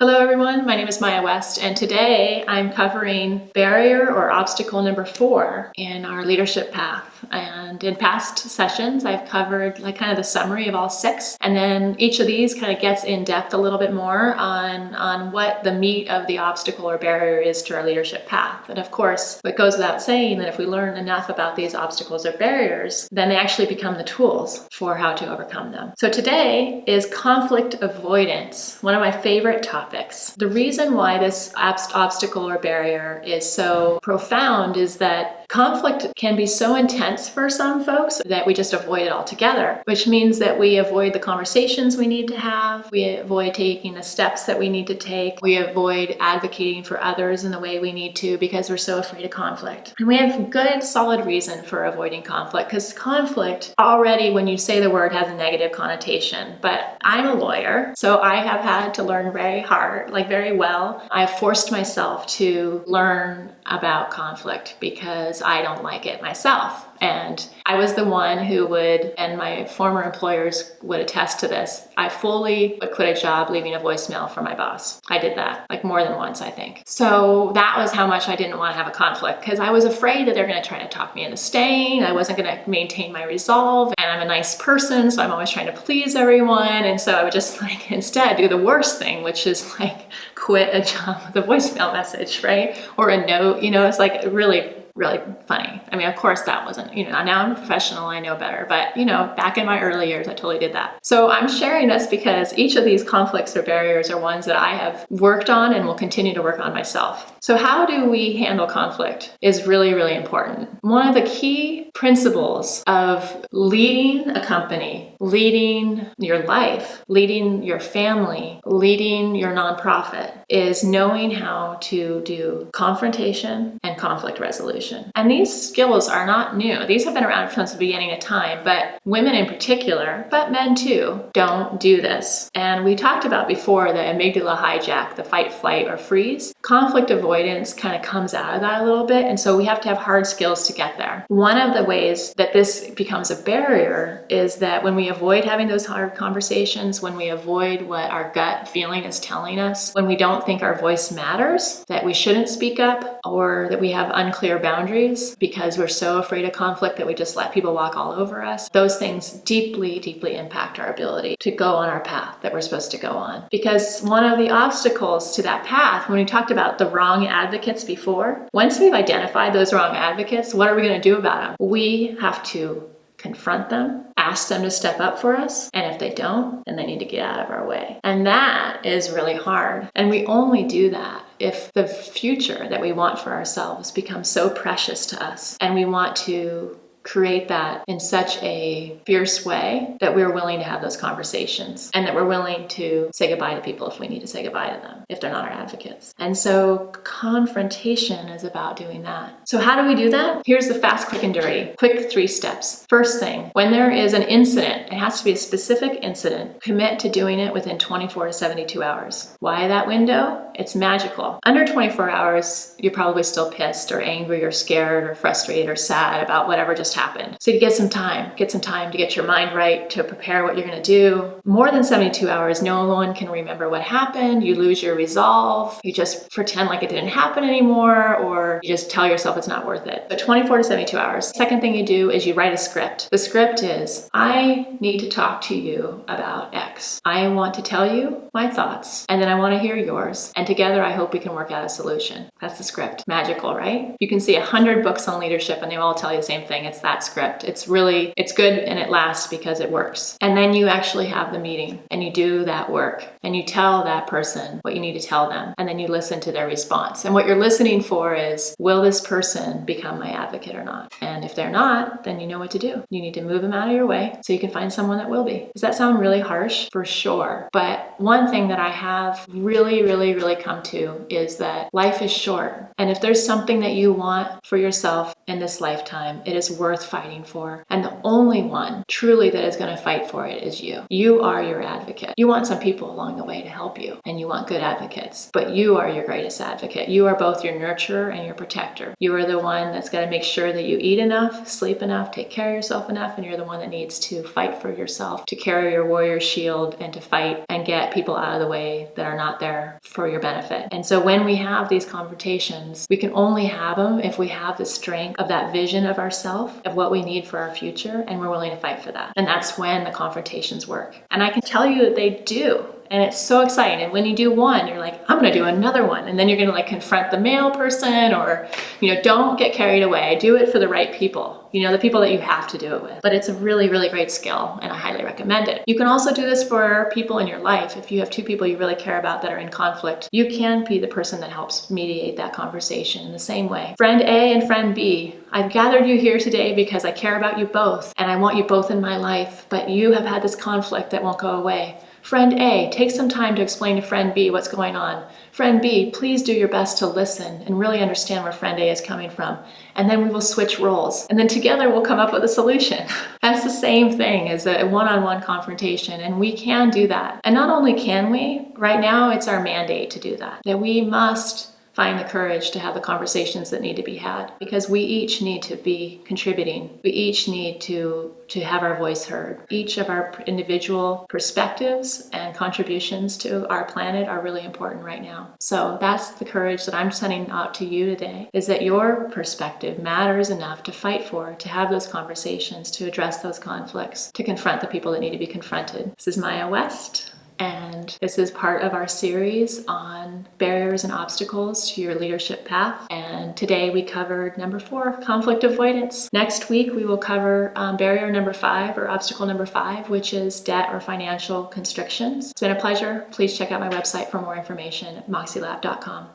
Hello everyone, my name is Maya West, and today I'm covering barrier or obstacle number 4 in our leadership path. And in past sessions, I've covered kind of the summary of all 6, and then each of these kind of gets in depth a little bit more on what the meat of the obstacle or barrier is to our leadership path. And of course, it goes without saying that if we learn enough about these obstacles or barriers, then they actually become the tools for how to overcome them. So today is conflict avoidance, one of my favorite topics. The reason why this obstacle or barrier is so profound is that conflict can be so intense for some folks that we just avoid it altogether, which means that we avoid the conversations we need to have, we avoid taking the steps that we need to take, we avoid advocating for others in the way we need to because we're so afraid of conflict. And we have good, solid reason for avoiding conflict, because conflict already, when you say the word, has a negative connotation. But I'm a lawyer, so I have had to learn very hard, very well. I've forced myself to learn about conflict because I don't like it myself. And I was the one who would, and my former employers would attest to this, I fully would quit a job leaving a voicemail for my boss. I did that more than once, I think. So that was how much I didn't want to have a conflict, because I was afraid that they're going to try to talk me into staying. I wasn't going to maintain my resolve, and I'm a nice person, so I'm always trying to please everyone. And so I would just instead do the worst thing, which is quit a job with a voicemail message, right? Or a note, it's really funny. I mean, of course that wasn't, now I'm a professional, I know better, but back in my early years, I totally did that. So I'm sharing this because each of these conflicts or barriers are ones that I have worked on and will continue to work on myself. So how do we handle conflict is really, really important. One of the key principles of leading a company, leading your life, leading your family, leading your nonprofit is knowing how to do confrontation and conflict resolution. And these skills are not new. These have been around since the beginning of time, but women in particular, but men too, don't do this. And we talked about before the amygdala hijack, the fight, flight, or freeze. Conflict avoidance kind of comes out of that a little bit, and so we have to have hard skills to get there. One of the ways that this becomes a barrier is that when we avoid having those hard conversations, when we avoid what our gut feeling is telling us, when we don't think our voice matters, that we shouldn't speak up, or that we have unclear boundaries because we're so afraid of conflict that we just let people walk all over us, those things deeply, deeply impact our ability to go on our path that we're supposed to go on. Because one of the obstacles to that path, when we talked about the wrong advocates before, once we've identified those wrong advocates, what are we going to do about them? We have to confront them, ask them to step up for us, and if they don't, then they need to get out of our way. And that is really hard. And we only do that if the future that we want for ourselves becomes so precious to us, and we want to create that in such a fierce way that we're willing to have those conversations, and that we're willing to say goodbye to people if we need to say goodbye to them, if they're not our advocates. And so confrontation is about doing that. So how do we do that? Here's the fast, quick, and dirty. Quick 3 steps. First thing, when there is an incident, it has to be a specific incident. Commit to doing it within 24 to 72 hours. Why that window? It's magical. Under 24 hours, you're probably still pissed or angry or scared or frustrated or sad about whatever just happened. So you get some time to get your mind right, to prepare what you're going to do. More than 72 hours, no one can remember what happened. You lose your resolve. You just pretend like it didn't happen anymore, or you just tell yourself it's not worth it. But 24 to 72 hours. Second thing you do is you write a script. The script is, I need to talk to you about X. I want to tell you my thoughts, and then I want to hear yours. And together, I hope we can work out a solution. That's the script. Magical, right? You can see 100 books on leadership, and they all tell you the same thing. It's that script. It's good, and it lasts because it works. And then you actually have the meeting, and you do that work, and you tell that person what you need to tell them, and then you listen to their response. And what you're listening for is, will this person become my advocate or not? And if they're not, then you know what to do. You need to move them out of your way so you can find someone that will be. Does that sound really harsh? For sure. But one thing that I have really, really, really come to is that life is short. And if there's something that you want for yourself in this lifetime, it is worth worth fighting for. And the only one truly that is going to fight for it is you. You are your advocate. You want some people along the way to help you, and you want good advocates, but you are your greatest advocate. You are both your nurturer and your protector. You are the one that's got to make sure that you eat enough, sleep enough, take care of yourself enough, and you're the one that needs to fight for yourself, to carry your warrior shield and to fight and get people out of the way that are not there for your benefit. And so when we have these confrontations, we can only have them if we have the strength of that vision of ourselves, of what we need for our future, and we're willing to fight for that. And that's when the confrontations work. And I can tell you that they do. And it's so exciting. And when you do one, you're like, I'm going to do another one. And then you're going to like confront the male person, or, don't get carried away. Do it for the right people, the people that you have to do it with. But it's a really, really great skill, and I highly recommend it. You can also do this for people in your life. If you have two people you really care about that are in conflict, you can be the person that helps mediate that conversation in the same way. Friend A and friend B, I've gathered you here today because I care about you both, and I want you both in my life, but you have had this conflict that won't go away. Friend A, take some time to explain to friend B what's going on. Friend B, please do your best to listen and really understand where friend A is coming from. And then we will switch roles. And then together we'll come up with a solution. That's the same thing as a one-on-one confrontation. And we can do that. And not only can we, right now it's our mandate to do that. That we must find the courage to have the conversations that need to be had, because we each need to be contributing. We each need to have our voice heard. Each of our individual perspectives and contributions to our planet are really important right now. So that's the courage that I'm sending out to you today, is that your perspective matters enough to fight for, to have those conversations, to address those conflicts, to confront the people that need to be confronted. This is Maya West, and this is part of our series on barriers and obstacles to your leadership path. And today we covered number 4, conflict avoidance. Next week we will cover barrier number 5, or obstacle number 5, which is debt or financial constrictions. It's been a pleasure. Please check out my website for more information at moxielab.com.